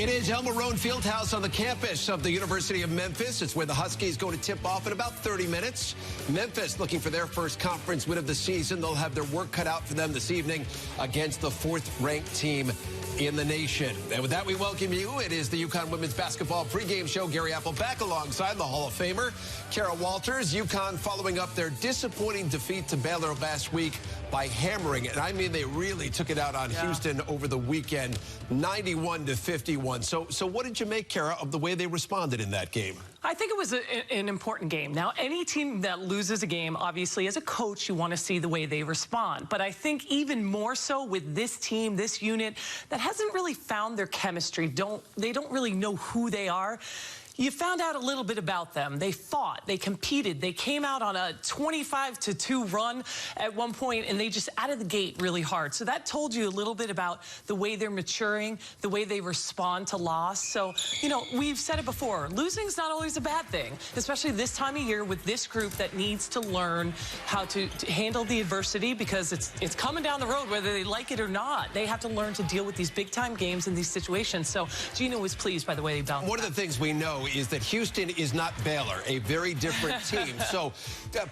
It is El Marrone Fieldhouse on the campus of the University of Memphis. It's where the Huskies go to tip off in about 30 minutes. Memphis looking for their first conference win of the season. They'll have their work cut out for them this evening against the fourth-ranked team in the nation. And with that, we welcome you. It is the UConn women's basketball pregame show. Gary Apple back alongside the Hall of Famer, Kara Walters. UConn following up their disappointing defeat to Baylor last week by hammering it. And I mean, they really took it out on Houston over the weekend, 91-51. So what did you make, Kara, of the way they responded in that game? I think it was an important game. Now, any team that loses a game, obviously, as a coach, you want to see the way they respond. But I think even more so with this team, this unit, that hasn't really found their chemistry. They don't really know who they are. You found out a little bit about them. They fought, they competed, they came out on a 25-2 run at one point, and they just out of the gate really hard. So that told you a little bit about the way they're maturing, the way they respond to loss. So, you know, we've said it before, losing's not always a bad thing, especially this time of year with this group that needs to learn how to handle the adversity, because it's coming down the road whether they like it or not. They have to learn to deal with these big-time games in these situations. So Gino was pleased by the way they bounced back. One of the things we know is that Houston is not Baylor, a very different team. So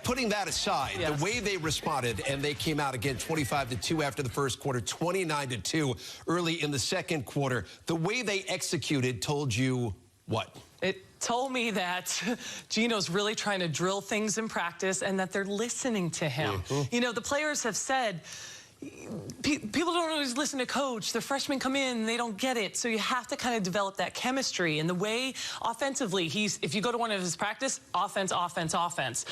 putting that aside, the way they responded, and they came out again 25-2 after the first quarter, 29-2 early in the second quarter, the way they executed told you what? It told me that Gino's really trying to drill things in practice and that they're listening to him. You know, the players have said, people don't always listen to coach. The freshmen come in, they don't get it. So you have to kind of develop that chemistry. And the way offensively, if you go to one of his practice, offense, offense, offense.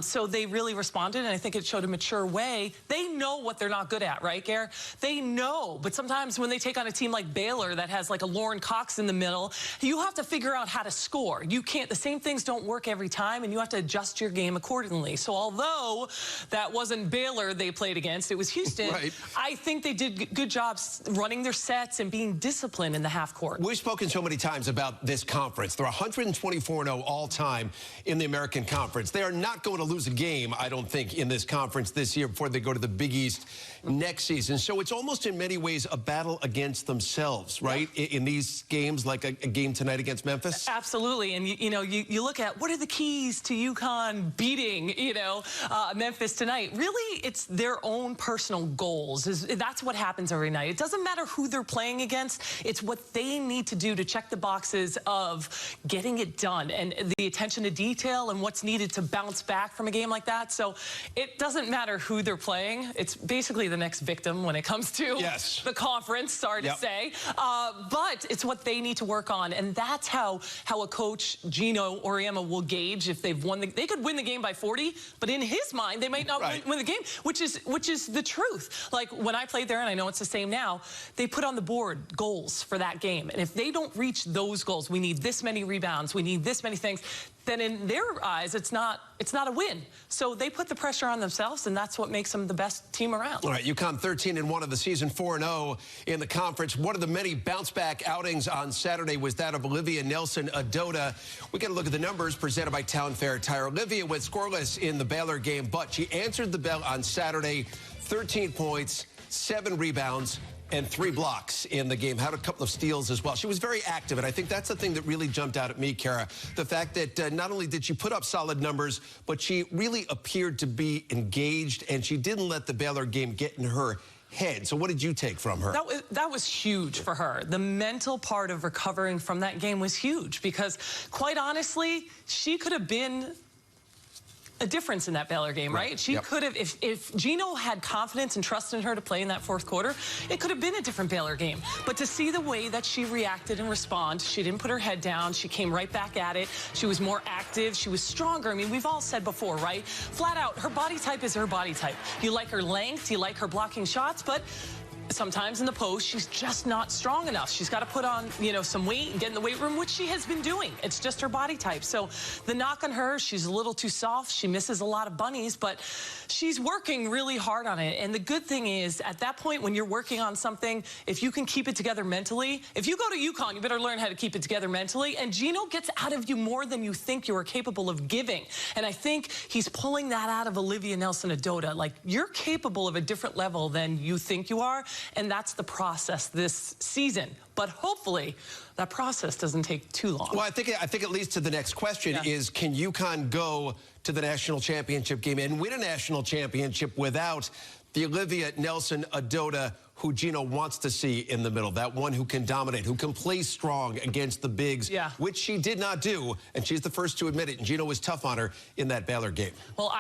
So they really responded, and I think it showed a mature way. They know what they're not good at, right, Gare? They know, but sometimes when they take on a team like Baylor that has like a Lauren Cox in the middle, you have to figure out how to score. You can't, the same things don't work every time, and you have to adjust your game accordingly. So although that wasn't Baylor they played against, it was Houston. Right. I think they did good jobs running their sets and being disciplined in the half court. We've spoken so many times about this conference. They're 124-0 all-time in the American Conference. They are not going to lose a game, I don't think, in this conference this year before they go to the Big East next season. So it's almost in many ways a battle against themselves, right, in these games, like a game tonight against Memphis? Absolutely. And, you know, you look at what are the keys to UConn beating, you know, Memphis tonight. Really, it's their own personal goals. That's what happens every night. It doesn't matter who they're playing against. It's what they need to do to check the boxes of getting it done and the attention to detail and what's needed to bounce back from a game like that. So it doesn't matter who they're playing. It's basically the next victim when it comes to the conference, sorry to say. But it's what they need to work on. And that's how a coach, Gino Auriemma, will gauge if they've won. They could win the game by 40, but in his mind, they might not win the game, which is the truth. Like when I played there, and I know it's the same now, they put on the board goals for that game. And if they don't reach those goals, we need this many rebounds, we need this many things, then in their eyes, it's not a win. So they put the pressure on themselves, and that's what makes them the best team around. All right, UConn 13-1 of the season, 4-0 in the conference. One of the many bounce-back outings on Saturday was that of Olivia Nelson-Ododa. We got to look at the numbers presented by Town Fair Tire. Olivia went scoreless in the Baylor game, but she answered the bell on Saturday. 13 points, 7 rebounds, and 3 blocks in the game. Had a couple of steals as well. She was very active, and I think that's the thing that really jumped out at me, Kara. The fact that not only did she put up solid numbers, but she really appeared to be engaged, and she didn't let the Baylor game get in her head. So what did you take from her? That was huge for her. The mental part of recovering from that game was huge, because quite honestly, she could have been a difference in that Baylor game, right? She could have, if Gino had confidence and trust in her to play in that fourth quarter, it could have been a different Baylor game. But to see the way that she reacted and responded, she didn't put her head down. She came right back at it. She was more active. She was stronger. I mean, we've all said before, right? Flat out, her body type is her body type. You like her length, you like her blocking shots, but sometimes in the post, she's just not strong enough. She's got to put on, you know, some weight and get in the weight room, which she has been doing. It's just her body type. So the knock on her, she's a little too soft. She misses a lot of bunnies, but she's working really hard on it. And the good thing is, at that point, when you're working on something, if you can keep it together mentally, if you go to UConn, you better learn how to keep it together mentally. And Gino gets out of you more than you think you are capable of giving. And I think he's pulling that out of Olivia Nelson-Ododa. Like, you're capable of a different level than you think you are. and that's the process this season. But hopefully, that process doesn't take too long. Well, I think it leads to the next question is, can UConn go to the national championship game and win a national championship without the Olivia Nelson-Ododa who Gino wants to see in the middle, that one who can dominate, who can play strong against the bigs, which she did not do, and she's the first to admit it, and Gino was tough on her in that Baylor game. Well,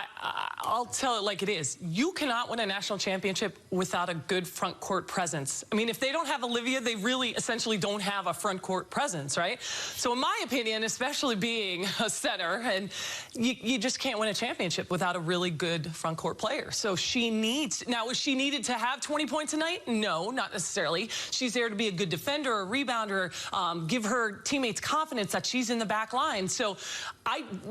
I'll tell it like it is. You cannot win a national championship without a good front court presence. I mean, if they don't have Olivia, they really essentially don't have a front court presence, right? So in my opinion, especially being a center, and you just can't win a championship without a really good front court player. So she needs, now is she needed to have 20 points a night? No, not necessarily. She's there to be a good defender, a rebounder, give her teammates confidence that she's in the back line. So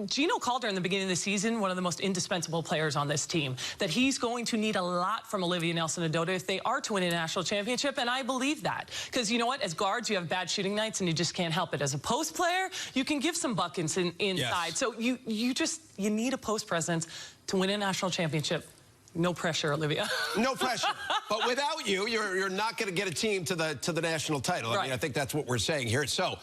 Gino called her in the beginning of the season one of the most indispensable players on this team, that he's going to need a lot from Olivia Nelson-Ododa if they are to win a national championship, and I believe that. Because you know what? As guards, you have bad shooting nights, and you just can't help it. As a post player, you can give some buckets inside. So you need a post presence to win a national championship. No pressure, Olivia. No pressure. But without you, you're not going to get a team to the national title. I mean, I think that's what we're saying here. So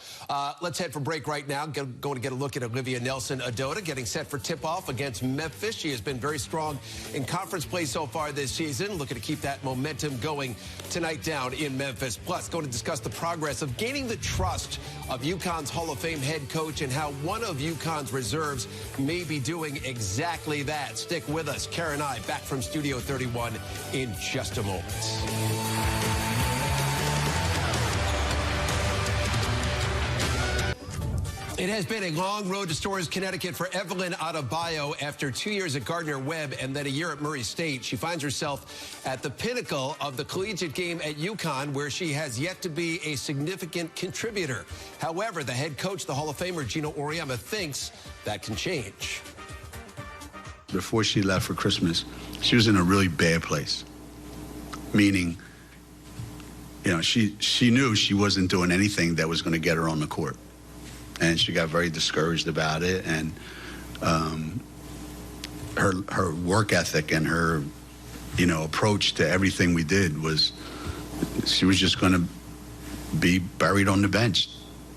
let's head for break right now. Going to get a look at Olivia Nelson-Ododa getting set for tip-off against Memphis. She has been very strong in conference play so far this season. Looking to keep that momentum going tonight down in Memphis. Plus, going to discuss the progress of gaining the trust of UConn's Hall of Fame head coach and how one of UConn's reserves may be doing exactly that. Stick with us. Kara and I back from Studio 31 in just a moment. It has been a long road to Storrs, Connecticut for Evelyn Adebayo. After 2 years at Gardner-Webb and then a year at Murray State, she finds herself at the pinnacle of the collegiate game at UConn, where she has yet to be a significant contributor. However, the head coach, the Hall of Famer Gino Auriemma, thinks that can change. Before she left for Christmas, she was in a really bad place. Meaning, you know, she knew she wasn't doing anything that was going to get her on the court. And she got very discouraged about it. And her work ethic and her, you know, approach to everything we did was, she was just going to be buried on the bench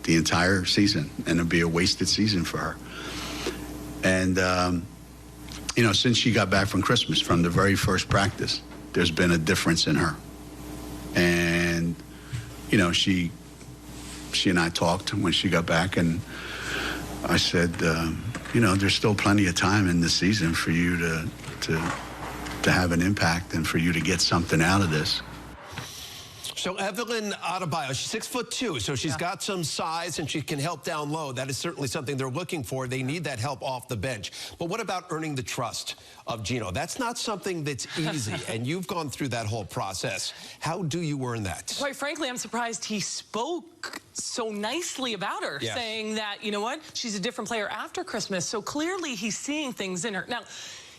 the entire season, and it'd be a wasted season for her. And you know, since she got back from Christmas, from the very first practice, there's been a difference in her. And, you know, she and I talked when she got back, and I said, you know, there's still plenty of time in this season for you to have an impact and for you to get something out of this. So Evelyn Adebayo, she's 6'2", so she's got some size and she can help down low. That is certainly something they're looking for. They need that help off the bench. But what about earning the trust of Gino? That's not something that's easy, and you've gone through that whole process. How do you earn that? Quite frankly, I'm surprised he spoke so nicely about her, saying that, you know what, she's a different player after Christmas. So clearly he's seeing things in her. Now,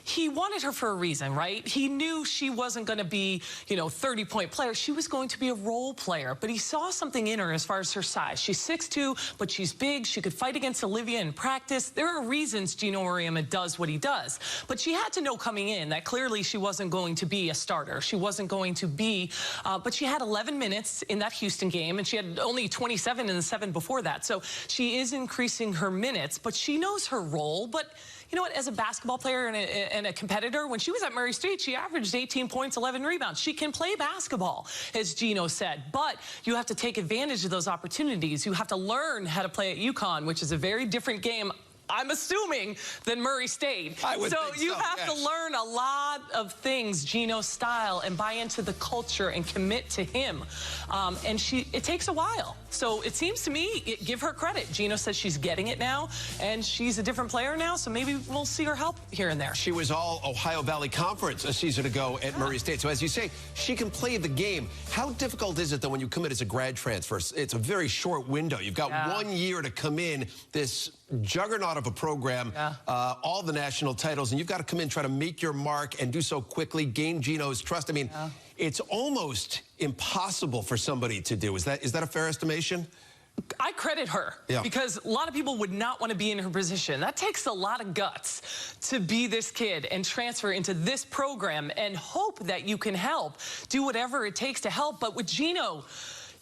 he wanted her for a reason, right? He knew she wasn't going to be, you know, 30-point player. She was going to be a role player. But he saw something in her as far as her size. She's 6'2", but she's big. She could fight against Olivia in practice. There are reasons Gino Auriemma does what he does. But she had to know coming in that clearly she wasn't going to be a starter. She wasn't going to be, but she had 11 minutes in that Houston game, and she had only 27 in the 7 before that. So she is increasing her minutes, but she knows her role. But you know what, as a basketball player and a competitor, when she was at Murray State, she averaged 18 points, 11 rebounds. She can play basketball, as Gino said, but you have to take advantage of those opportunities. You have to learn how to play at UConn, which is a very different game, I'm assuming, than Murray State. So you have to learn a lot of things, Gino's style, and buy into the culture and commit to him. And it takes a while. So it seems to me, give her credit. Gino says she's getting it now, and she's a different player now, so maybe we'll see her help here and there. She was all Ohio Valley Conference a season ago at Murray State. So as you say, she can play the game. How difficult is it, though, when you come in as a grad transfer? It's a very short window. You've got 1 year to come in, this juggernaut of a program, all the national titles, and you've got to come in, try to make your mark and do so quickly, gain Gino's trust. I mean, it's almost impossible for somebody to do. Is that a fair estimation? I credit her because a lot of people would not want to be in her position. That takes a lot of guts to be this kid and transfer into this program and hope that you can help, do whatever it takes to help. But with Gino,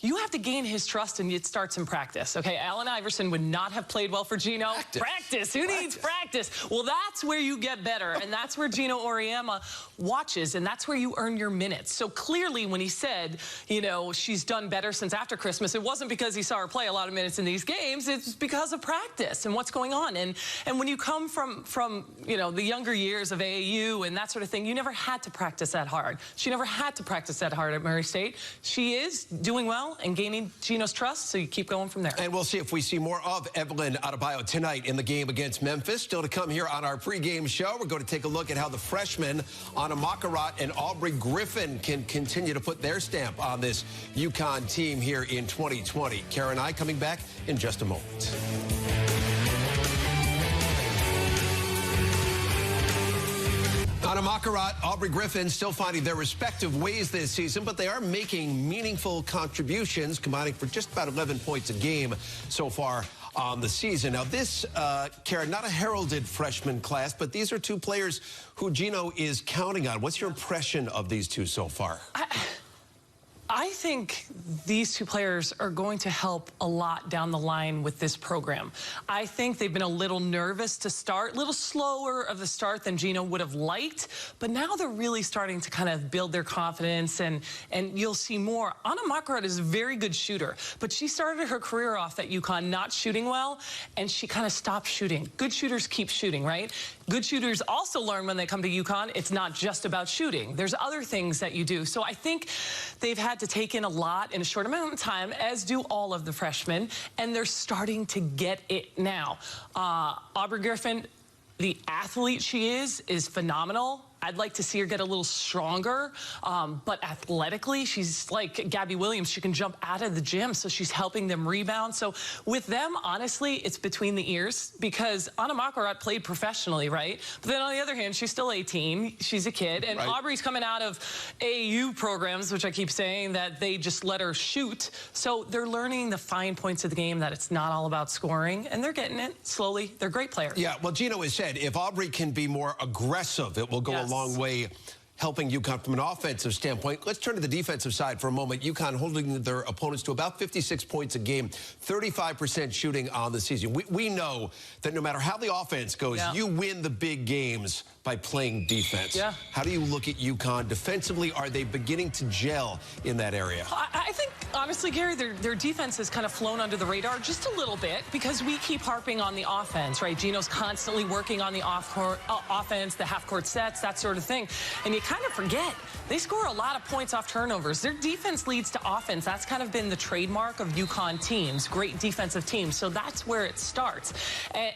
you have to gain his trust, and it starts in practice, okay? Allen Iverson would not have played well for Gino. Practice. Who needs practice? Well, that's where you get better, and that's where Gino Auriemma watches, and that's where you earn your minutes. So clearly, when he said, you know, she's done better since after Christmas, it wasn't because he saw her play a lot of minutes in these games. It's because of practice and what's going on. And when you come from you know, the younger years of AAU and that sort of thing, you never had to practice that hard. She never had to practice that hard at Murray State. She is doing well and gaining Gino's trust, so you keep going from there. And we'll see if we see more of Evelyn Adebayo tonight in the game against Memphis. Still to come here on our pregame show, we're going to take a look at how the freshmen Anna Macarat and Aubrey Griffin can continue to put their stamp on this UConn team here in 2020. Kara and I coming back in just a moment. Anna Macarat, Aubrey Griffin still finding their respective ways this season, but they are making meaningful contributions, combining for just about 11 points a game so far on the season. Now this, Karen, not a heralded freshman class, but these are two players who Gino is counting on. What's your impression of these two so far? I think these two players are going to help a lot down the line with this program. I think they've been a little nervous to start, a little slower of the start than Gino would have liked, but now they're really starting to kind of build their confidence, and you'll see more. Anna Macarat is a very good shooter, but she started her career off at UConn not shooting well, and she kind of stopped shooting. Good shooters keep shooting, right? Good shooters also learn when they come to UConn, it's not just about shooting. There's other things that you do. So I think they've had to take in a lot in a short amount of time, as do all of the freshmen, and they're starting to get it now. Aubrey Griffin, the athlete she is phenomenal. I'd like to see her get a little stronger, but athletically, she's like Gabby Williams. She can jump out of the gym, so she's helping them rebound. So with them, honestly, it's between the ears, because Anna Macarat played professionally, right? But then on the other hand, she's still 18. She's a kid. And Aubrey's coming out of AAU programs, which I keep saying that they just let her shoot. So they're learning the fine points of the game, that it's not all about scoring, and they're getting it slowly. They're great players. Yeah, well, Gino has said if Aubrey can be more aggressive, it will go a long way helping UConn from an offensive standpoint. Let's turn to the defensive side for a moment. UConn holding their opponents to about 56 points a game, 35% shooting on the season. We know that no matter how the offense goes, you win the big games by playing defense. How do you look at UConn defensively? Are they beginning to gel in that area? I think, honestly, Gary, their defense has kind of flown under the radar just a little bit, because we keep harping on the offense, right? Gino's constantly working on the offense, the half-court sets, that sort of thing. And you kind of forget, they score a lot of points off turnovers. Their defense leads to offense. That's kind of been the trademark of UConn teams, great defensive teams. So that's where it starts.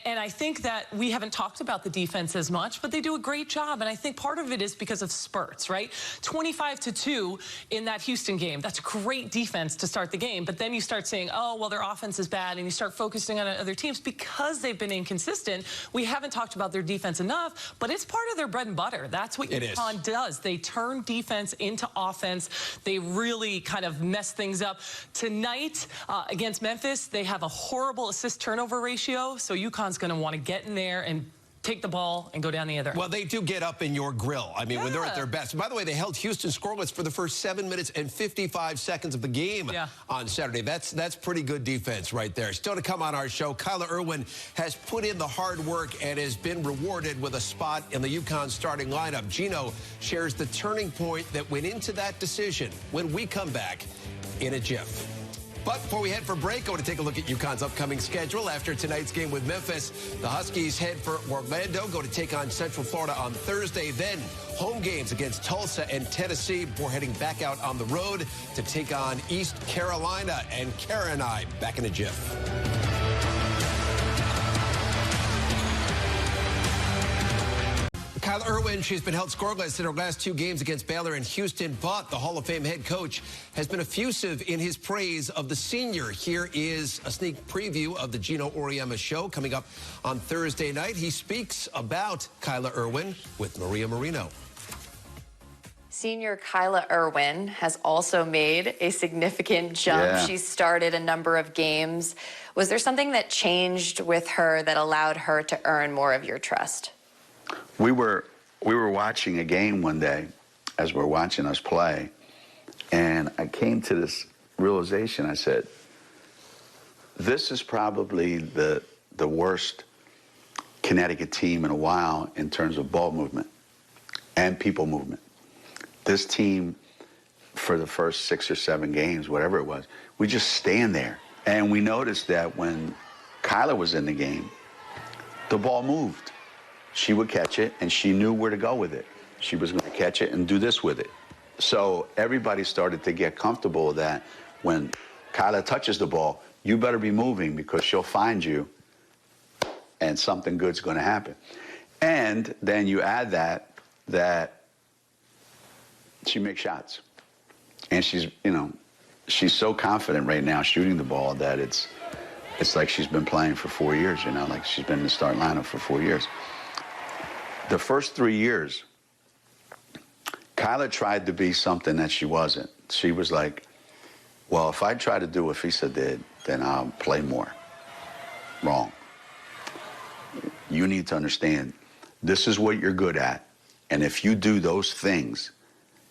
And I think that we haven't talked about the defense as much, but they do a great job. And I think part of it is because of spurts, right? 25-2 in that Houston game. That's great defense to start the game. But then you start saying, oh, well, their offense is bad, and you start focusing on other teams because they've been inconsistent. We haven't talked about their defense enough, but it's part of their bread and butter. That's what UConn does. They turn defense into offense. They really kind of mess things up. Tonight against Memphis, they have a horrible assist-turnover ratio, so UConn's going to want to get in there and take the ball and go down the other. Well, they do get up in your grill. I mean, when they're at their best. By the way, they held Houston scoreless for the first 7 minutes and 55 seconds of the game on Saturday. That's pretty good defense right there. Still to come on our show, Kyla Irwin has put in the hard work and has been rewarded with a spot in the UConn starting lineup. Gino shares the turning point that went into that decision when we come back in a jiff. But before we head for break, I want to take a look at UConn's upcoming schedule. After tonight's game with Memphis, the Huskies head for Orlando, go to take on Central Florida on Thursday. Then home games against Tulsa and Tennessee before heading back out on the road to take on East Carolina. And Kara and I back in a jiff. Kyla Irwin, she's been held scoreless in her last two games against Baylor and Houston, but the Hall of Fame head coach has been effusive in his praise of the senior. Here is a sneak preview of the Gino Auriemma show coming up on Thursday night. He speaks about Kyla Irwin with Maria Marino. Senior Kyla Irwin has also made a significant jump. Yeah. She started a number of games. Was there something that changed with her that allowed her to earn more of your trust? We were watching a game one day as we're watching us play, and I came to this realization. I said, this is probably the worst Connecticut team in a while in terms of ball movement and people movement. This team, for the first 6 or 7 games, whatever it was, we just stand there. And we noticed that when Kyla was in the game, the ball moved. She would catch it, and she knew where to go with it. She was going to catch it and do this with it. So everybody started to get comfortable that when Kyla touches the ball, you better be moving because she'll find you and something good's going to happen. And then you add that she makes shots. And she's so confident right now shooting the ball that it's like she's been playing for 4 years, like she's been in the starting lineup for 4 years. The first 3 years, Kyla tried to be something that she wasn't. She was like, well, if I try to do what Fisa did, then I'll play more. Wrong. You need to understand, this is what you're good at. And if you do those things,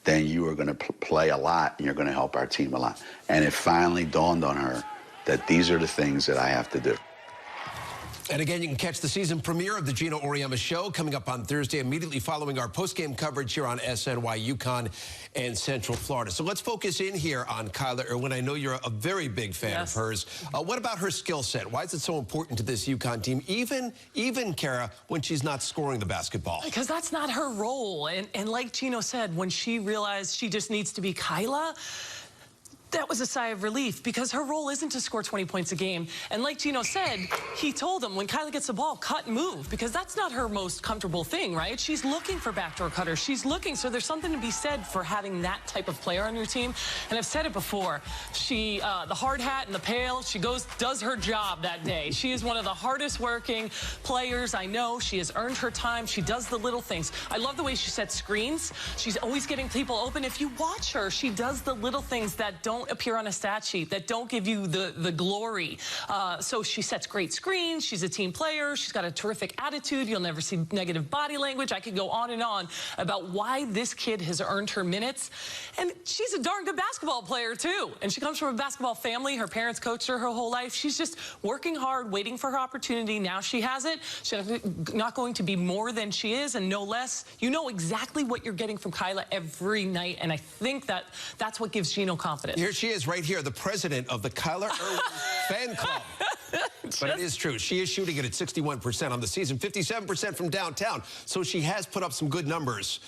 then you are going to play a lot and you're going to help our team a lot. And it finally dawned on her that these are the things that I have to do. And again, you can catch the season premiere of the Gino Auriemma Show coming up on Thursday, immediately following our postgame coverage here on SNY, UConn, and Central Florida. So let's focus in here on Kyla Irwin. I know you're a very big fan of hers. What about her skill set? Why is it so important to this UConn team, even Kara, when she's not scoring the basketball? Because that's not her role. And like Gino said, when she realized she just needs to be Kyla, that was a sigh of relief because her role isn't to score 20 points a game. And like Gino said, he told him when Kyla gets the ball, cut and move, because that's not her most comfortable thing, right? She's looking for backdoor cutters. She's looking. So there's something to be said for having that type of player on your team. And I've said it before. She, the hard hat and the pail, she does her job that day. She is one of the hardest working players I know. She has earned her time. She does the little things. I love the way she sets screens. She's always getting people open. If you watch her, she does the little things that don't appear on a stat sheet, that don't give you the glory. So she sets great screens. She's a team player. She's got a terrific attitude. You'll never see negative body language. I could go on and on about why this kid has earned her minutes. And she's a darn good basketball player, too. And she comes from a basketball family. Her parents coached her whole life. She's just working hard, waiting for her opportunity. Now she has it. She's not going to be more than she is and no less. You know exactly what you're getting from Kyla every night. And I think that's what gives Gino confidence. Here she is right here, the president of the Kyla Irwin fan club. But it is true. She is shooting it at 61% on the season, 57% from downtown. So she has put up some good numbers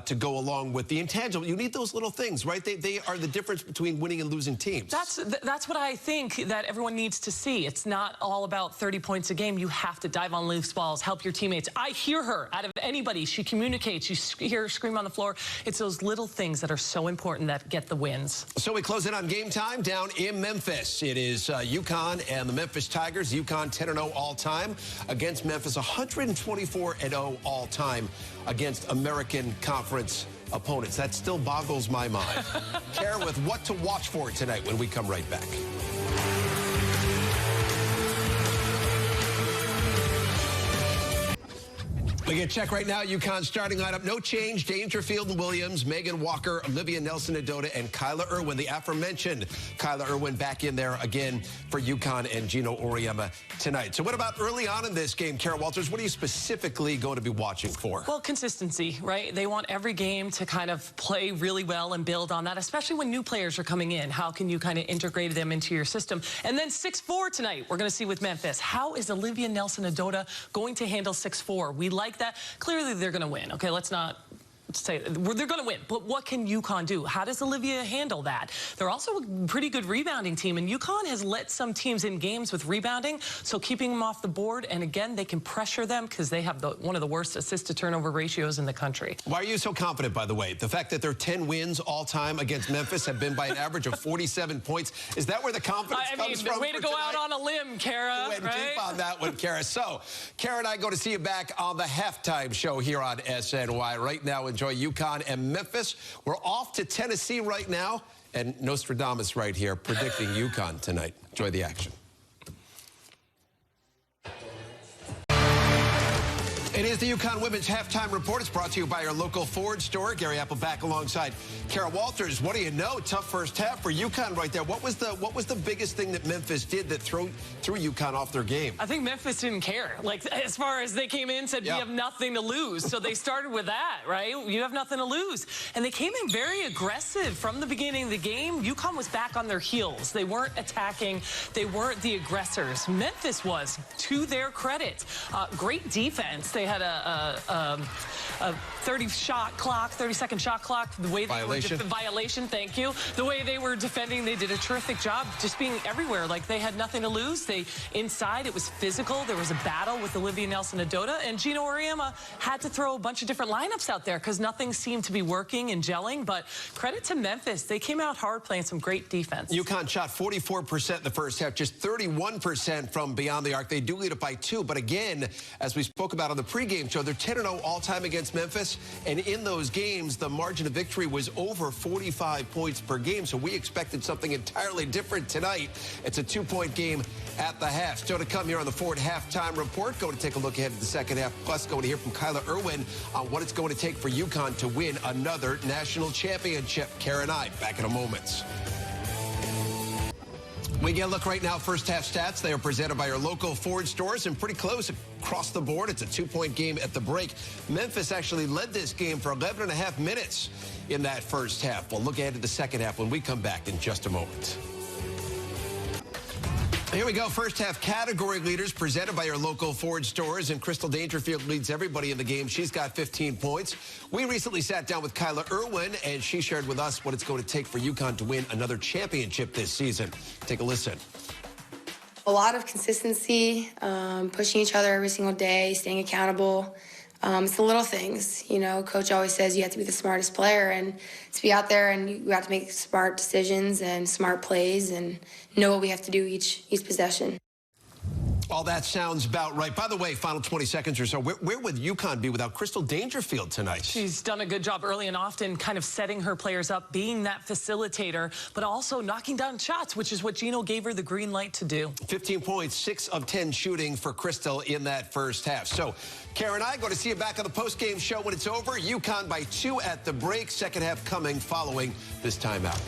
to go along with the intangible. You need those little things, right? They are the difference between winning and losing teams. That's what I think that everyone needs to see. It's not all about 30 points a game. You have to dive on loose balls, help your teammates. I hear her out of anybody. She communicates. You hear her scream on the floor. It's those little things that are so important that get the wins. So we close in on game time down in Memphis. It is UConn and the Memphis Tigers. UConn 10-0 all-time against Memphis, 124-0 all-time against American Conference opponents. That still boggles my mind. Kara with what to watch for tonight when we come right back. We get check right now. UConn starting lineup. No change. Dangerfield and Williams, Megan Walker, Olivia Nelson-Adota, and Kyla Irwin. The aforementioned Kyla Irwin back in there again for UConn and Gino Auriemma tonight. So what about early on in this game, Kara Walters? What are you specifically going to be watching for? Well, consistency, right? They want every game to kind of play really well and build on that, especially when new players are coming in. How can you kind of integrate them into your system? And then 6'4" tonight, we're going to see with Memphis. How is Olivia Nelson-Adota going to handle 6'4"? We like that. Clearly, they're going to win. Okay, let's not say they're going to win, but what can UConn do? How does Olivia handle that? They're also a pretty good rebounding team, and UConn has let some teams in games with rebounding, so keeping them off the board, and again, they can pressure them because they have one of the worst assist-to-turnover ratios in the country. Why are you so confident, by the way? The fact that their 10 wins all-time against Memphis have been by an average of 47 points. Is that where the confidence comes from? Way to go out on a limb, Kara. Went deep on that one, Kara. So, Kara and I go to see you back on the halftime show here on SNY. Right now, enjoy enjoy UConn and Memphis. We're off to Tennessee right now, and Nostradamus right here predicting UConn tonight. Enjoy the action. It is the UConn Women's Halftime Report. It's brought to you by our local Ford store. Gary Apple back alongside Kara Walters. What do you know? Tough first half for UConn right there. What was the biggest thing that Memphis did that threw UConn off their game? I think Memphis didn't care. Like, as far as they came in, said, we have nothing to lose. So they started with that, right? You have nothing to lose. And they came in very aggressive from the beginning of the game. UConn was back on their heels. They weren't attacking. They weren't the aggressors. Memphis was, to their credit. Great defense. They had a 30-second shot clock. The way they violation, thank you. The way they were defending, they did a terrific job just being everywhere. Like, they had nothing to lose. Inside, it was physical. There was a battle with Olivia Nelson-Adota, and Gino Auriemma had to throw a bunch of different lineups out there because nothing seemed to be working and gelling. But credit to Memphis. They came out hard playing some great defense. UConn shot 44% in the first half, just 31% from beyond the arc. They do lead it by 2, but again, as we spoke about on the pregame show, they're 10-0 all-time against Memphis, and in those games, the margin of victory was over 45 points per game, so we expected something entirely different tonight. It's a 2-point game at the half. Still to come here on the Ford Halftime Report. Going to take a look ahead at the second half, plus going to hear from Kyla Irwin on what it's going to take for UConn to win another national championship. Kara and I, back in a moment. We get a look right now, first half stats. They are presented by our local Ford stores and pretty close across the board. It's a 2-point game at the break. Memphis actually led this game for 11.5 minutes in that first half. We'll look ahead to the second half when we come back in just a moment. Here we go. First half category leaders presented by our local Ford stores, and Crystal Dangerfield leads everybody in the game. She's got 15 points. We recently sat down with Kyla Irwin, and she shared with us what it's going to take for UConn to win another championship this season. Take a listen. A lot of consistency, pushing each other every single day, staying accountable. It's the little things, you know. Coach always says you have to be the smartest player, and to be out there and you have to make smart decisions and smart plays and know what we have to do each possession. All that sounds about right. By the way, final 20 seconds or so, where would UConn be without Crystal Dangerfield tonight? She's done a good job early and often kind of setting her players up, being that facilitator, but also knocking down shots, which is what Gino gave her the green light to do. 15 points, 6 of 10 shooting for Crystal in that first half. So, Kara and I going to see you back on the postgame show when it's over. UConn by 2 at the break. Second half coming following this timeout.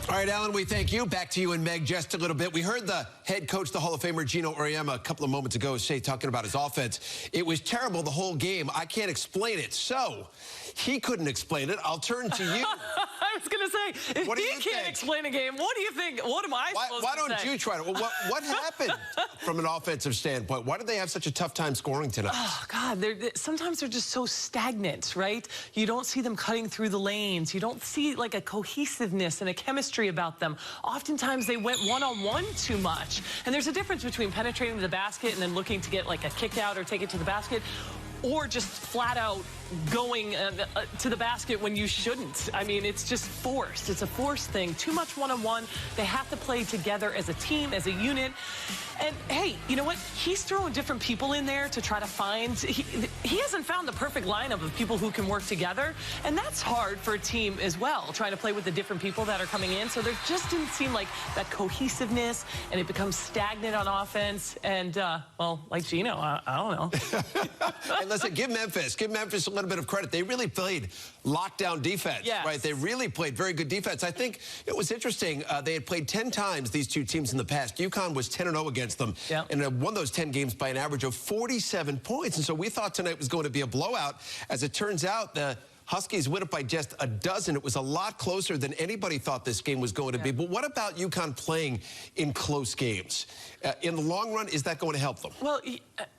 All right, Alan, we thank you. Back to you and Meg just a little bit. We heard the head coach, the Hall of Famer Gino Auriemma, a couple of moments ago say, talking about his offense. It was terrible the whole game. I can't explain it. So he couldn't explain it. I'll turn to you. I was going to say, if he can't explain a game, what do you think? What am I supposed to say? Why don't you try to? Well, what happened from an offensive standpoint? Why did they have such a tough time scoring tonight? Oh, God, sometimes they're just so stagnant, right? You don't see them cutting through the lanes. You don't see, like, a cohesiveness and a chemistry about them. Oftentimes, they went one-on-one too much. And there's a difference between penetrating the basket and then looking to get, like, a kick out or take it to the basket, or just flat out going to the basket when you shouldn't. I mean, it's just forced. It's a forced thing. Too much one-on-one. They have to play together as a team, as a unit. And, hey, you know what? He's throwing different people in there to try to find. He hasn't found the perfect lineup of people who can work together, and that's hard for a team as well, trying to play with the different people that are coming in. So there just didn't seem like that cohesiveness, and it becomes stagnant on offense. And, well, like Gino, I don't know. And listen, give Memphis a little bit of credit. They really played lockdown defense, right? They really played very good defense. I think it was interesting. They had played 10 times, these two teams, in the past. UConn was 10-0 against them and won those 10 games by an average of 47 points. And so we thought tonight was going to be a blowout. As it turns out, the Huskies win it by just a dozen. It was a lot closer than anybody thought this game was going to be. But what about UConn playing in close games? In the long run, is that going to help them? Well,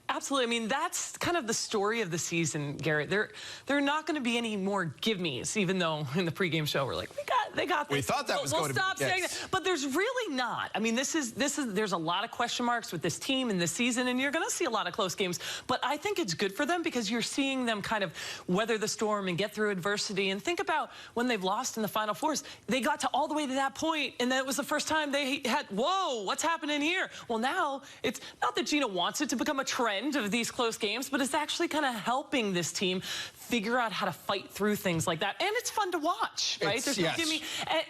absolutely. I mean, that's kind of the story of the season, Garrett. There are not going to be any more give-me's, even though in the pregame show we're like, we got they got this. We thought that was going to be stop saying that. But there's really not. I mean, there's a lot of question marks with this team in this season, and you're going to see a lot of close games. But I think it's good for them because you're seeing them kind of weather the storm and get through adversity. And think about when they've lost in the Final Fours. They got to all the way to that point, and that was the first time they had, whoa, what's happening here? Well, now it's not that Gina wants it to become a trend of these close games, but it's actually kind of helping this team figure out how to fight through things like that. And it's fun to watch, right? Yes.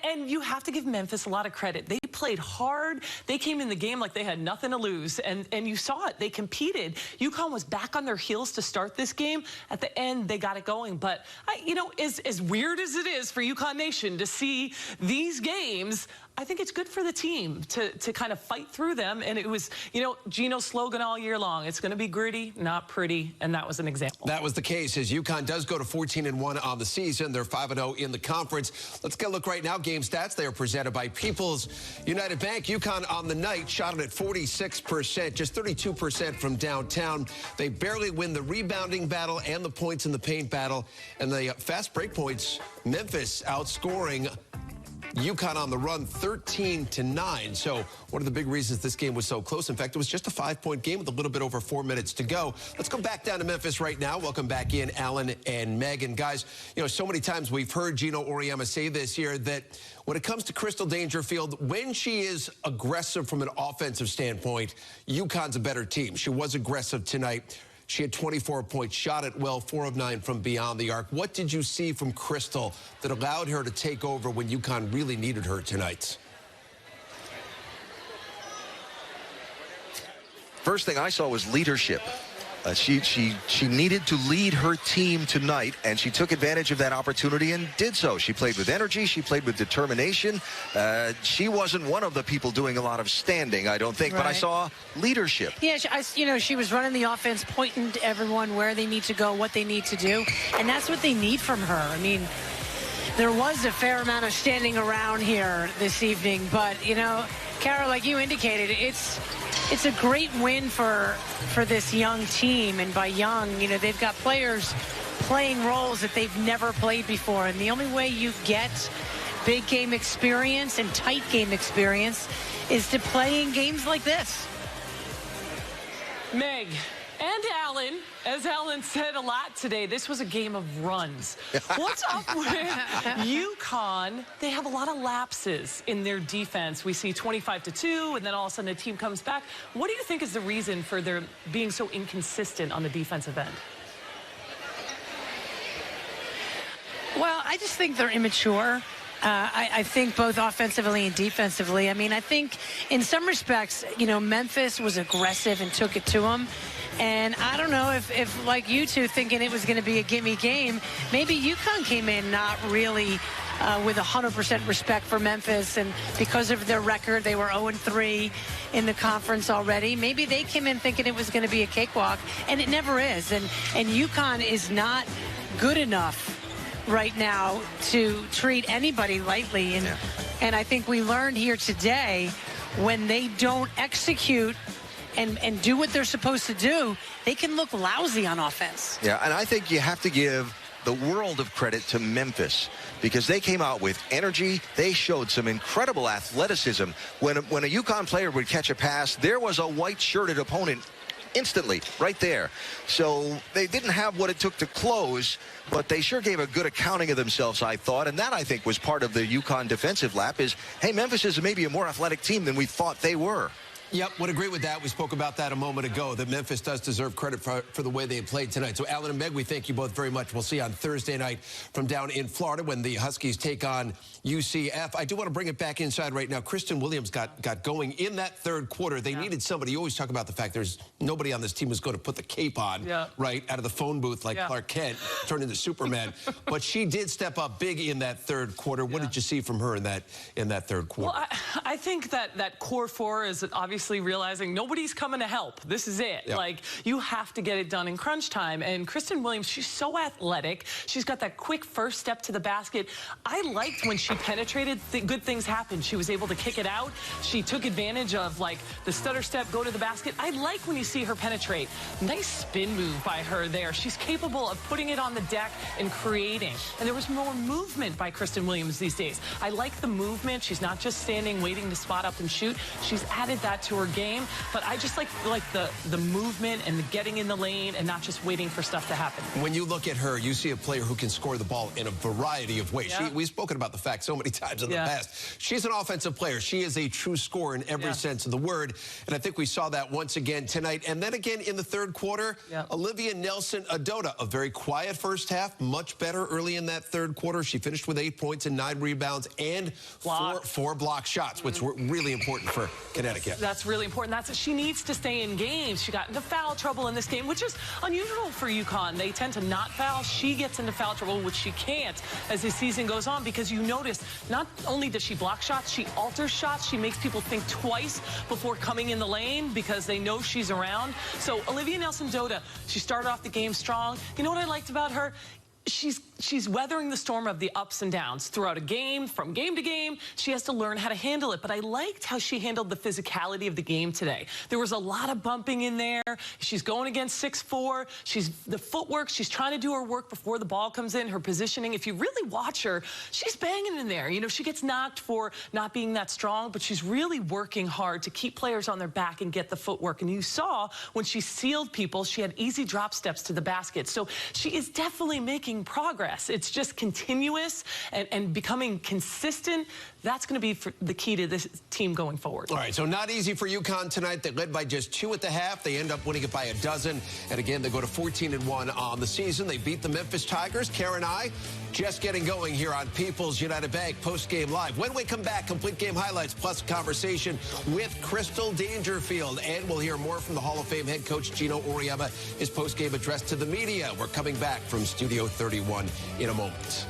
And you have to give Memphis a lot of credit. They played hard. They came in the game like they had nothing to lose. And you saw it. They competed. UConn was back on their heels to start this game. At the end, they got it going. But, you know, as weird as it is for UConn Nation to see these games, I think it's good for the team to kind of fight through them. And it was, you know, Gino's slogan all year long, it's going to be gritty, not pretty. And that was an example. That was the case as UConn does go to 14-1 on the season. They're 5-0 in the conference. Let's get a look right now. Game stats. They are presented by People's United Bank. UConn on the night shot it at 46%, just 32% from downtown. They barely win the rebounding battle and the points in the paint battle. And the fast break points, Memphis outscoring UConn on the run 13-9. So one of the big reasons this game was so close, in fact, it was just a 5-point game with a little bit over 4 minutes to go. Let's go back down to Memphis right now. Welcome back in, Alan and Megan. Guys, you know, so many times we've heard Gino Auriemma say this year that when it comes to Crystal Dangerfield, when she is aggressive from an offensive standpoint, UConn's a better team. She was aggressive tonight. She had 24 points, shot it well, 4 of 9 from beyond the arc. What did you see from Crystal that allowed her to take over when UConn really needed her tonight? First thing I saw was leadership. She needed to lead her team tonight, and she took advantage of that opportunity and did so. She played with energy. She played with determination. She wasn't one of the people doing a lot of standing, I don't think, but I saw leadership. Yeah, she was running the offense, pointing to everyone where they need to go, what they need to do, and that's what they need from her. I mean, there was a fair amount of standing around here this evening, but, you know, Kara, like you indicated, it's a great win for this young team. And by young, you know, they've got players playing roles that they've never played before. And the only way you get big game experience and tight game experience is to play in games like this. Meg and Alan, as Alan said a lot today, this was a game of runs. What's up with UConn? They have a lot of lapses in their defense. We see 25-2, and then all of a sudden the team comes back. What do you think is the reason for their being so inconsistent on the defensive end? Well, I just think they're immature. I think both offensively and defensively. I mean, I think in some respects, you know, Memphis was aggressive and took it to them. And I don't know if like you two, thinking it was going to be a gimme game, maybe UConn came in not really with 100% respect for Memphis. And because of their record, they were 0-3 in the conference already. Maybe they came in thinking it was going to be a cakewalk, and it never is. And UConn is not good enough right now to treat anybody lightly. And I think we learned here today, when they don't execute and do what they're supposed to do, they can look lousy on offense. Yeah, and I think you have to give the world of credit to Memphis, because they came out with energy. They showed some incredible athleticism. When a UConn player would catch a pass, there was a white-shirted opponent instantly right there. So they didn't have what it took to close, but they sure gave a good accounting of themselves, I thought. And that, I think, was part of the UConn defensive lap is, hey, Memphis is maybe a more athletic team than we thought they were. Yep, would agree with that. We spoke about that a moment ago, that Memphis does deserve credit for the way they played tonight. So, Alan and Meg, we thank you both very much. We'll see you on Thursday night from down in Florida when the Huskies take on UCF. I do want to bring it back inside right now. Kristen Williams got going in that third quarter. They needed somebody. You always talk about the fact there's nobody on this team who's going to put the cape on, right, out of the phone booth like Clark Kent, turned into Superman. But she did step up big in that third quarter. What did you see from her in that third quarter? Well, I think that core four is obviously obviously realizing nobody's coming to help. This is it. Yep. Like, you have to get it done in crunch time. And Kristen Williams, she's so athletic. She's got that quick first step to the basket. I liked when she penetrated, good things happened. She was able to kick it out. She took advantage of, like, the stutter step, go to the basket. I like when you see her penetrate. Nice spin move by her there. She's capable of putting it on the deck and creating. And there was more movement by Kristen Williams these days. I like the movement. She's not just standing waiting to spot up and shoot. She's added that to her game. But I just like the movement and the getting in the lane and not just waiting for stuff to happen. When you look at her, you see a player who can score the ball in a variety of ways. Yeah. We've spoken about the fact so many times in the past. She's an offensive player. She is a true scorer in every sense of the word. And I think we saw that once again tonight. And then again in the third quarter, Olivia Nelson-Adota, a very quiet first half, much better early in that third quarter. She finished with 8 points and 9 rebounds and four block shots, which were really important for Connecticut. That's really important. She needs to stay in games. She got into foul trouble in this game, which is unusual for UConn. They tend to not foul. She gets into foul trouble, which she can't as the season goes on, because you notice not only does she block shots, she alters shots. She makes people think twice before coming in the lane because they know she's around. So Olivia Nelson-Adota, she started off the game strong. You know what I liked about her? She's weathering the storm of the ups and downs throughout a game, from game to game. She has to learn how to handle it. But I liked how she handled the physicality of the game today. There was a lot of bumping in there. She's going against 6'4". The footwork, she's trying to do her work before the ball comes in, her positioning. If you really watch her, she's banging in there. You know, she gets knocked for not being that strong, but she's really working hard to keep players on their back and get the footwork. And you saw when she sealed people, she had easy drop steps to the basket. So she is definitely making progress. It's just continuous and becoming consistent. That's going to be the key to this team going forward. All right, so not easy for UConn tonight. They led by just 2 at the half. They end up winning it by 12. And again, they go to 14-1 on the season. They beat the Memphis Tigers. Kara and I just getting going here on People's United Bank Postgame Live. When we come back, complete game highlights plus conversation with Crystal Dangerfield. And we'll hear more from the Hall of Fame head coach Gino Auriemma, his postgame address to the media. We're coming back from Studio 31 in a moment.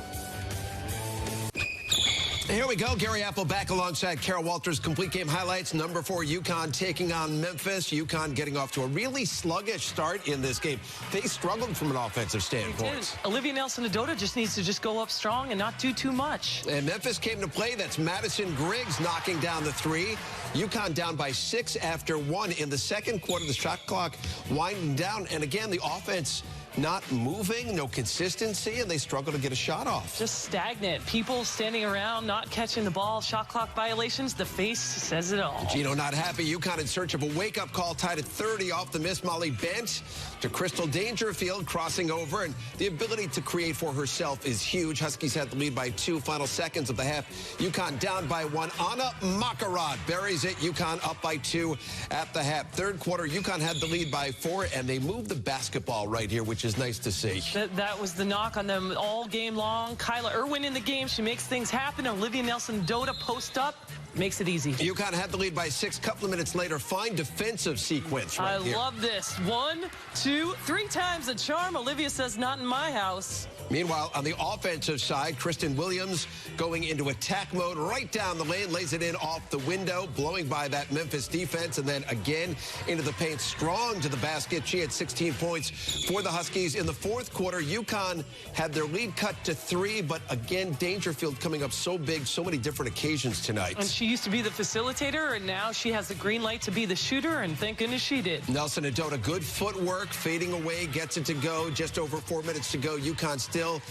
Here we go. Gary Apple back alongside Carol Walters. Complete game highlights. Number 4, UConn taking on Memphis. UConn getting off to a really sluggish start in this game. They struggled from an offensive standpoint. Olivia Nelson-Adota just needs to go up strong and not do too much. And Memphis came to play. That's Madison Griggs knocking down the 3. UConn down by 6 after 1 in the second quarter. The shot clock winding down. And again, the offense not moving, no consistency, and they struggle to get a shot off. Just stagnant. People standing around, not catching the ball, shot clock violations. The face says it all. Gino not happy. UConn in search of a wake-up call, tied at 30 off the miss. Molly Bent to Crystal Dangerfield, crossing over, and the ability to create for herself is huge. Huskies had the lead by 2. Final seconds of the half. UConn down by 1. Anna Makarad buries it. UConn up by 2 at the half. Third quarter, UConn had the lead by 4, and they moved the basketball right here, which is nice to see. That was the knock on them all game long. Kyla Irwin in the game. She makes things happen. Olivia Nelson-Adota post up. Makes it easy. UConn had the lead by 6. Couple of minutes later, fine defensive sequence right here. I love this. 1, 2, 3 times the charm. Olivia says, not in my house. Meanwhile, on the offensive side, Kristen Williams going into attack mode right down the lane, lays it in off the window, blowing by that Memphis defense, and then again into the paint, strong to the basket. She had 16 points for the Huskies. In the fourth quarter, UConn had their lead cut to 3, but again, Dangerfield coming up so big, so many different occasions tonight. And she used to be the facilitator, and now she has the green light to be the shooter, and thank goodness she did. Nelson-Adota, good footwork, fading away, gets it to go. Just over 4 minutes to go. UConn still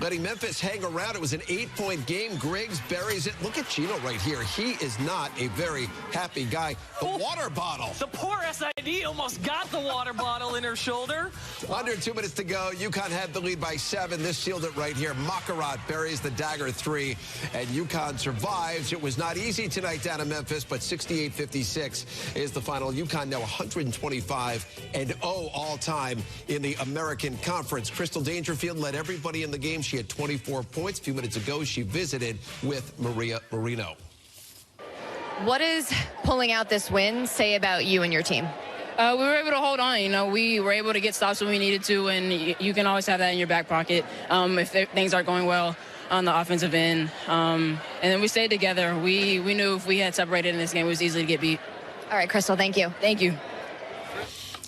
letting Memphis hang around. It was an 8-point game. Griggs buries it. Look at Gino right here. He is not a very happy guy. The water bottle. The poor SID almost got the water bottle in her shoulder. Under 2 minutes to go. UConn had the lead by 7. This sealed it right here. Makarad buries the dagger 3, and UConn survives. It was not easy tonight down in Memphis, but 68-56 is the final. UConn now 125-0 all time in the American Conference. Crystal Dangerfield led everybody in the game. She had 24 points. A few minutes ago, she visited with Maria Marino. What does pulling out this win say about you and your team? We were able to hold on. You know, we were able to get stops when we needed to, and you can always have that in your back pocket if things aren't going well on the offensive end. And then we stayed together. We knew if we had separated in this game, it was easy to get beat. All right, Crystal, thank you. Thank you.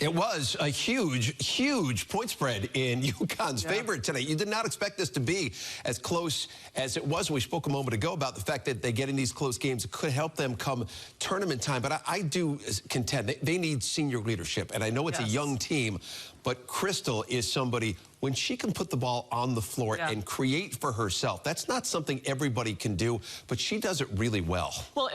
It was a huge, huge point spread in UConn's favor tonight. You did not expect this to be as close as it was. We spoke a moment ago about the fact that they get in these close games. It could help them come tournament time. But I do contend they need senior leadership. And I know it's a young team, but Crystal is somebody, when she can put the ball on the floor and create for herself, that's not something everybody can do, but she does it really well. Well,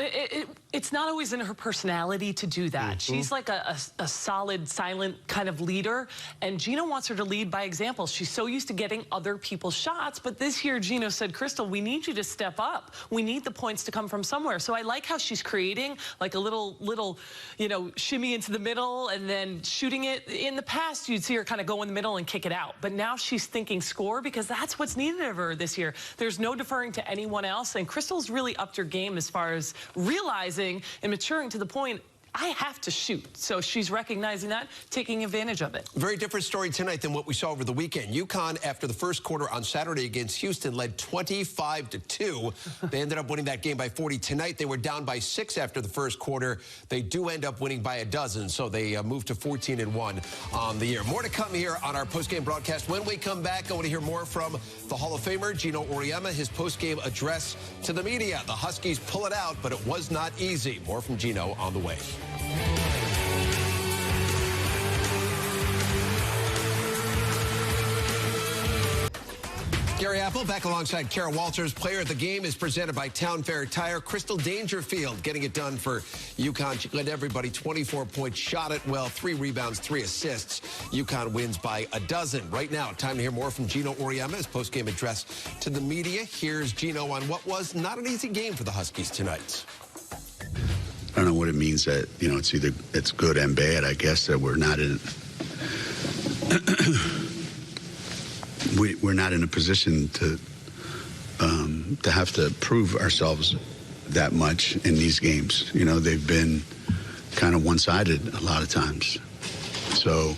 it's not always in her personality to do that. She's like a solid, silent kind of leader, and Gino wants her to lead by example. She's so used to getting other people's shots, but this year Gino said, Crystal, we need you to step up. We need the points to come from somewhere. So I like how she's creating like a little, you know, shimmy into the middle and then shooting it. In the past, you'd see her kind of go in the middle and kick it out, but now she's thinking score because that's what's needed of her this year. There's no deferring to anyone else, and Crystal's really upped her game as far as realizing and maturing to the point, I have to shoot. So she's recognizing that, taking advantage of it. Very different story tonight than what we saw over the weekend. UConn, after the first quarter on Saturday against Houston, led 25-2. They ended up winning that game by 40. Tonight, they were down by 6 after the first quarter. They do end up winning by a dozen, so they moved to 14-1 on the year. More to come here on our postgame broadcast. When we come back, I want to hear more from the Hall of Famer, Gino Auriemma, his postgame address to the media. The Huskies pull it out, but it was not easy. More from Gino on the way. Gary Apple back alongside Kara Walters. Player of the game is presented by Town Fair Tire. Crystal Dangerfield getting it done for UConn. She led everybody, 24 points, shot it well, 3 rebounds, 3 assists. UConn wins by a dozen. Right now, time to hear more from Gino Auriemma, his postgame address to the media. Here's Gino on what was not an easy game for the Huskies tonight. I don't know what it means that, you know, it's good and bad. I guess that we're not in we're not in a position to have to prove ourselves that much in these games. You know, they've been kind of one-sided a lot of times. So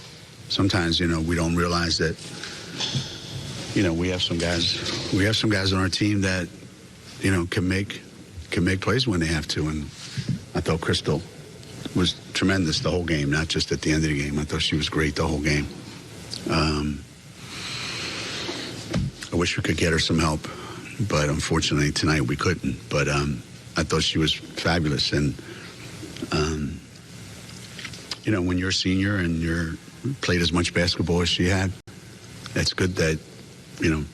sometimes, you know, we don't realize that, you know, we have some guys on our team that, you know, can make plays when they have to. And I thought Crystal was tremendous the whole game, not just at the end of the game. I thought she was great the whole game. I wish we could get her some help, but unfortunately tonight we couldn't. But I thought she was fabulous. And, you know, when you're a senior and you're played as much basketball as she had, it's good that, you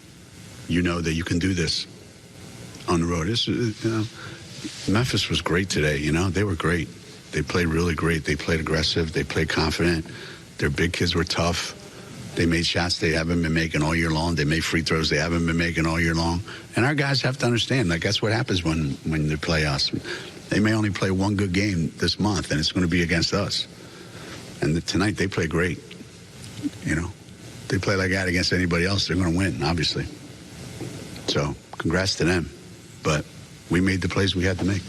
know that you can do this on the road. This, you know, Memphis was great today. You know, they were great. They played really great. They played aggressive. They played confident. Their big kids were tough. They made shots they haven't been making all year long. They made free throws they haven't been making all year long. And our guys have to understand, like, that's what happens when they play us. They may only play one good game this month, and it's going to be against us. And tonight they play great. You know, they play like that against anybody else, they're going to win, obviously. So congrats to them. But we made the plays we had to make.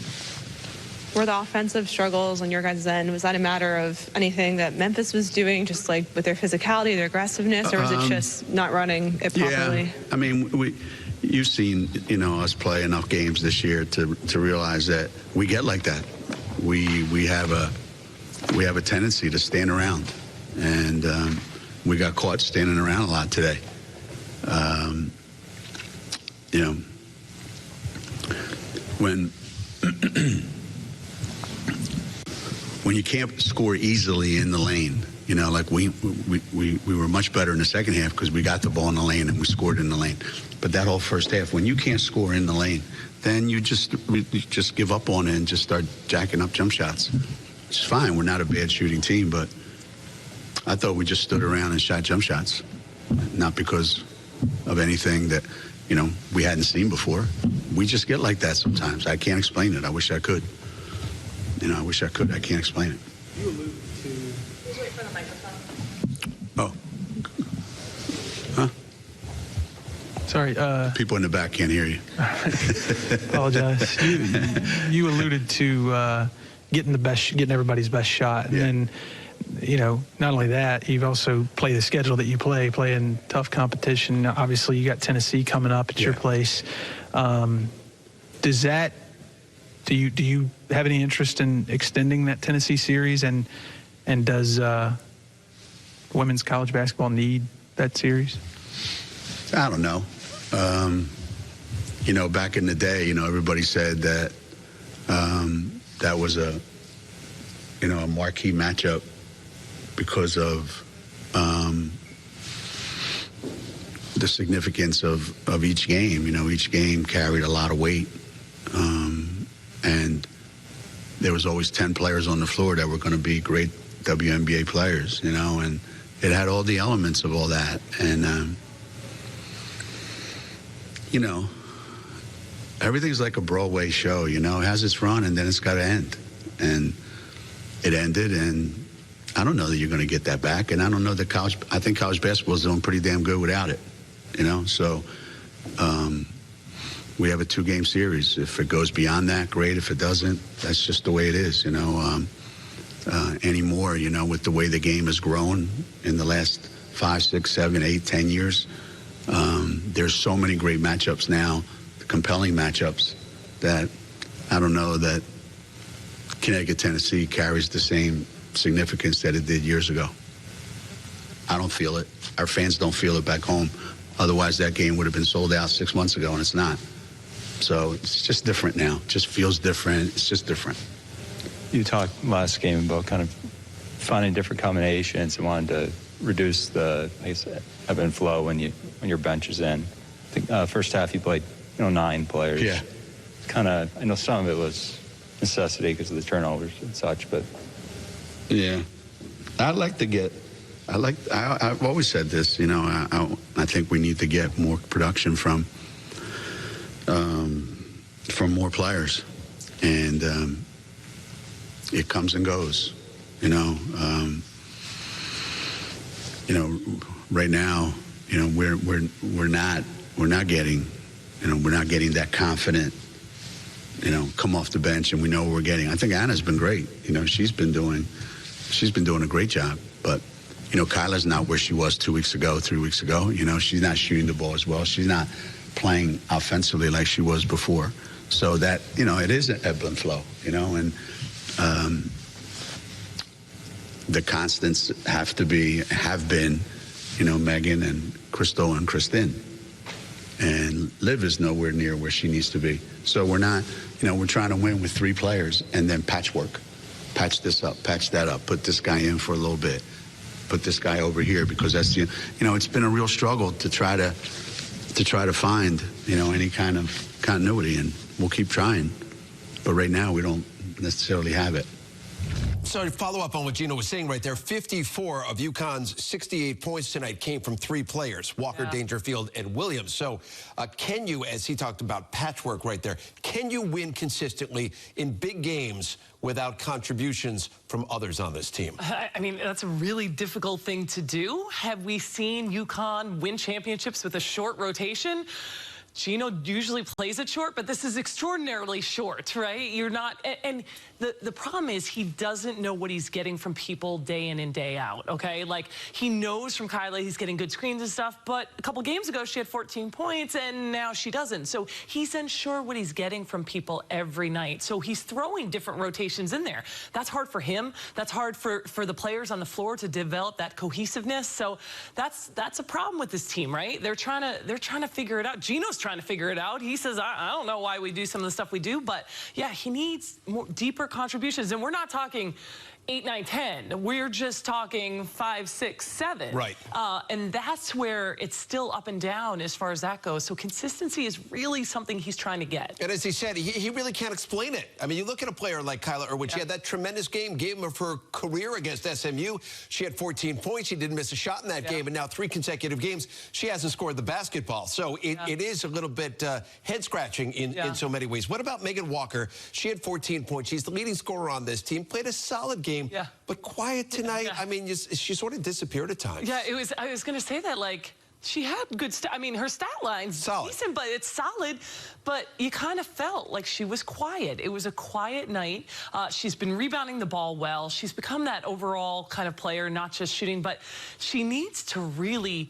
Were the offensive struggles on your guys' end, was that a matter of anything that Memphis was doing, just like with their physicality, their aggressiveness, or was it just not running it properly? Yeah, I mean, you've seen, you know, us play enough games this year to realize that we get like that. We have a tendency to stand around, and we got caught standing around a lot today. You know, when you can't score easily in the lane, you know, like we were much better in the second half because we got the ball in the lane and we scored in the lane. But that whole first half, when you can't score in the lane, then you just give up on it and just start jacking up jump shots. Which is fine. We're not a bad shooting team, but I thought we just stood around and shot jump shots, not because of anything that, you know, we hadn't seen before. We just get like that sometimes. I can't explain it. I wish I could. You know, I wish I could. I can't explain it. You alluded to... Please wait for the microphone. Oh. Huh? Sorry. People in the back can't hear you. Apologize. You alluded to getting everybody's best shot. Yeah. And, you know, not only that, you've also played the schedule that you play in tough competition. Obviously, you got Tennessee coming up at your place. Does that do you have any interest in extending that Tennessee series, and does women's college basketball need that series? I don't know. You know, back in the day, you know, everybody said that that was a marquee matchup because of the significance of each game. You know, each game carried a lot of weight. And there was always 10 players on the floor that were going to be great WNBA players, you know, and it had all the elements of all that. And, you know, everything's like a Broadway show, you know. It has its run, and then it's got to end. And it ended, and I don't know that you're going to get that back. And I don't know that I think college basketball is doing pretty damn good without it, you know. So we have a 2-game series. If it goes beyond that, great. If it doesn't, that's just the way it is, you know. Anymore, you know, with the way the game has grown in the last 5, 6, 7, 8, 10 years, there's so many great matchups now, compelling matchups, that I don't know that Connecticut, Tennessee carries the same significance that it did years ago. I don't feel it. Our fans don't feel it back home. Otherwise, that game would have been sold out 6 months ago, and it's not. So it's just different now. It just feels different. It's just different. You talked last game about kind of finding different combinations and wanting to reduce the, I guess, ebb and flow when your bench is in. I think first half you played, 9 players. Yeah. Kind of, I know some of it was necessity because of the turnovers and such, but. Yeah. I've always said this, you know, I think we need to get more production from more players. And it comes and goes, you know. Right now, you know, we're not getting that confident, you know, come off the bench and we know what we're getting. I think Anna's been great. You know, she's been doing a great job. But, you know, Kyla's not where she was 2 weeks ago, 3 weeks ago. You know, she's not shooting the ball as well. She's not playing offensively like she was before. So that, you know, it is an ebb and flow, you know, and the constants have been, you know, Megan and Crystal and Kristen. And Liv is nowhere near where she needs to be. So we're not, you know, we're trying to win with 3 players and then patchwork. Patch this up, patch that up, put this guy in for a little bit, put this guy over here, because that's, you know, it's been a real struggle to try to find, you know, any kind of continuity, and we'll keep trying. But right now we don't necessarily have it. So to follow up on what Gino was saying right there, 54 of UConn's 68 points tonight came from 3 players, Walker, Dangerfield, and Williams. So can you, as he talked about patchwork right there, can you win consistently in big games without contributions from others on this team? I mean, that's a really difficult thing to do. Have we seen UConn win championships with a short rotation? Gino usually plays it short, but this is extraordinarily short, right? You're not, and the problem is he doesn't know what he's getting from people day in and day out, okay? Like, he knows from Kyla he's getting good screens and stuff, but a couple games ago she had 14 points and now she doesn't. So he's unsure what he's getting from people every night. So he's throwing different rotations in there. That's hard for him. That's hard for the players on the floor to develop that cohesiveness. So that's a problem with this team, right? They're trying to figure it out. Gino's trying to figure it out. He says, I don't know why we do some of the stuff we do, but yeah, he needs more deeper contributions. And we're not talking 8, 9, 10. We're just talking 5, 6, 7. Right. And that's where it's still up and down as far as that goes. So consistency is really something he's trying to get. And as he said, he really can't explain it. I mean, you look at a player like Kyla Irwin. She had that tremendous game of her career against SMU. She had 14 points. She didn't miss a shot in that game. And now 3 consecutive games, she hasn't scored the basketball. So it is a little bit head-scratching in so many ways. What about Megan Walker? She had 14 points. She's the leading scorer on this team. Played a solid game. Yeah. But quiet tonight. I mean, she sort of disappeared at times. Yeah, I was going to say that, like, she had good I mean, her stat line's decent, but it's solid. But you kind of felt like she was quiet. It was a quiet night. She's been rebounding the ball well. She's become that overall kind of player, not just shooting, but she needs to really...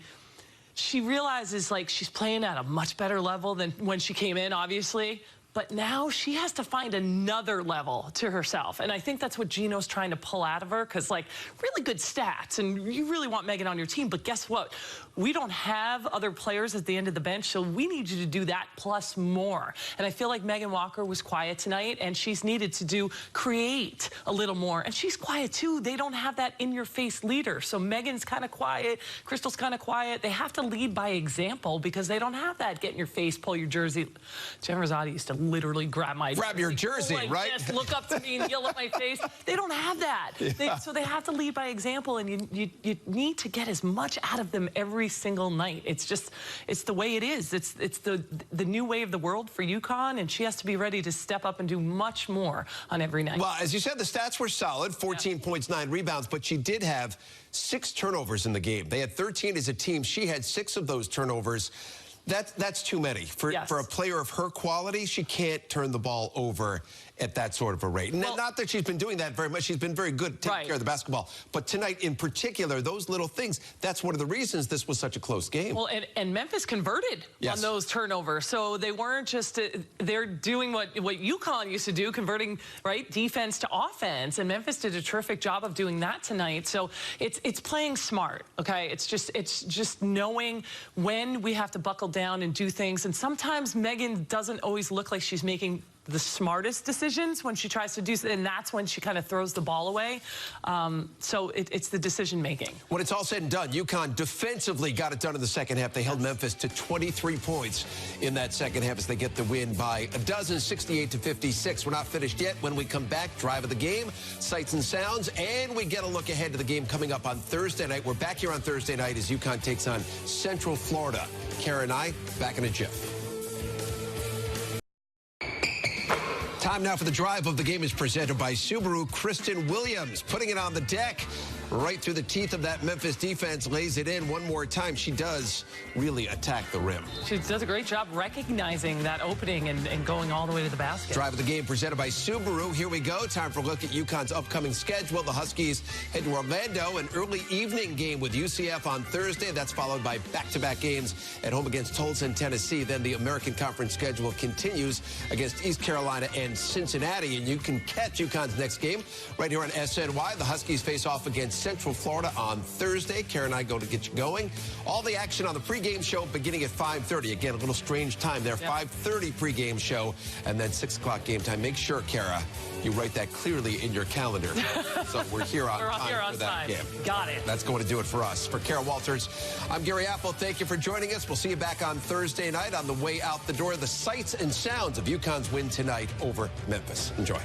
She realizes, like, she's playing at a much better level than when she came in, obviously. But now she has to find another level to herself. And I think that's what Gino's trying to pull out of her, because, like, really good stats, and you really want Megan on your team. But guess what? We don't have other players at the end of the bench, so we need you to do that plus more. And I feel like Megan Walker was quiet tonight, and she's needed to create a little more. And she's quiet, too. They don't have that in-your-face leader. So Megan's kind of quiet. Crystal's kind of quiet. They have to lead by example because they don't have that get in your face, pull your jersey. Jen Rosati used to literally grab your jersey, right? Just look up to me and yell at my face. They don't have that. Yeah. So they have to lead by example, and you need to get as much out of them every single night. It's the way it is. It's the new way of the world for UConn, and she has to be ready to step up and do much more on every night. Well, as you said, the stats were solid, 14 points, 9 rebounds, but she did have 6 turnovers in the game. They had 13 as a team. She had 6 of those turnovers. That's too many. For a player of her quality, she can't turn the ball over at that sort of a rate. Well, not that she's been doing that very much. She's been very good taking care of the basketball. But tonight in particular, those little things, that's one of the reasons this was such a close game. Well, and Memphis converted on those turnovers. So they weren't just, they're doing what UConn used to do, converting, defense to offense. And Memphis did a terrific job of doing that tonight. So it's playing smart, okay? It's just knowing when we have to buckle down and do things. And sometimes Megan doesn't always look like she's making the smartest decisions when she tries to do so, and that's when she kind of throws the ball away. So it's the decision making. When it's all said and done, UConn defensively got it done in the second half. They held Memphis to 23 points in that second half as they get the win by a dozen, 68-56. We're not finished yet. When we come back, drive of the game, sights and sounds, and we get a look ahead to the game coming up on Thursday night. We're back here on Thursday night as UConn takes on Central Florida. Kara and I back in a jiff. Time now for the drive of the game is presented by Subaru. Kristen Williams putting it on the deck right through the teeth of that Memphis defense, lays it in one more time. She does really attack the rim. She does a great job recognizing that opening and going all the way to the basket. Drive of the game presented by Subaru. Here we go. Time for a look at UConn's upcoming schedule. The Huskies head to Orlando, an early evening game with UCF on Thursday. That's followed by back-to-back games at home against Tulsa and Tennessee. Then the American Conference schedule continues against East Carolina and Cincinnati. And you can catch UConn's next game right here on SNY. The Huskies face off against Central Florida on Thursday. Kara and I go to get you going. All the action on the pregame show beginning at 5:30. Again, a little strange time there. 5:30 pregame show and then 6 o'clock game time. Make sure, Kara, you write that clearly in your calendar. So we're here on time for that game. Got it. That's going to do it for us. For Kara Walters, I'm Gary Apple. Thank you for joining us. We'll see you back on Thursday night on the way out the door. The sights and sounds of UConn's win tonight over Memphis. Enjoy.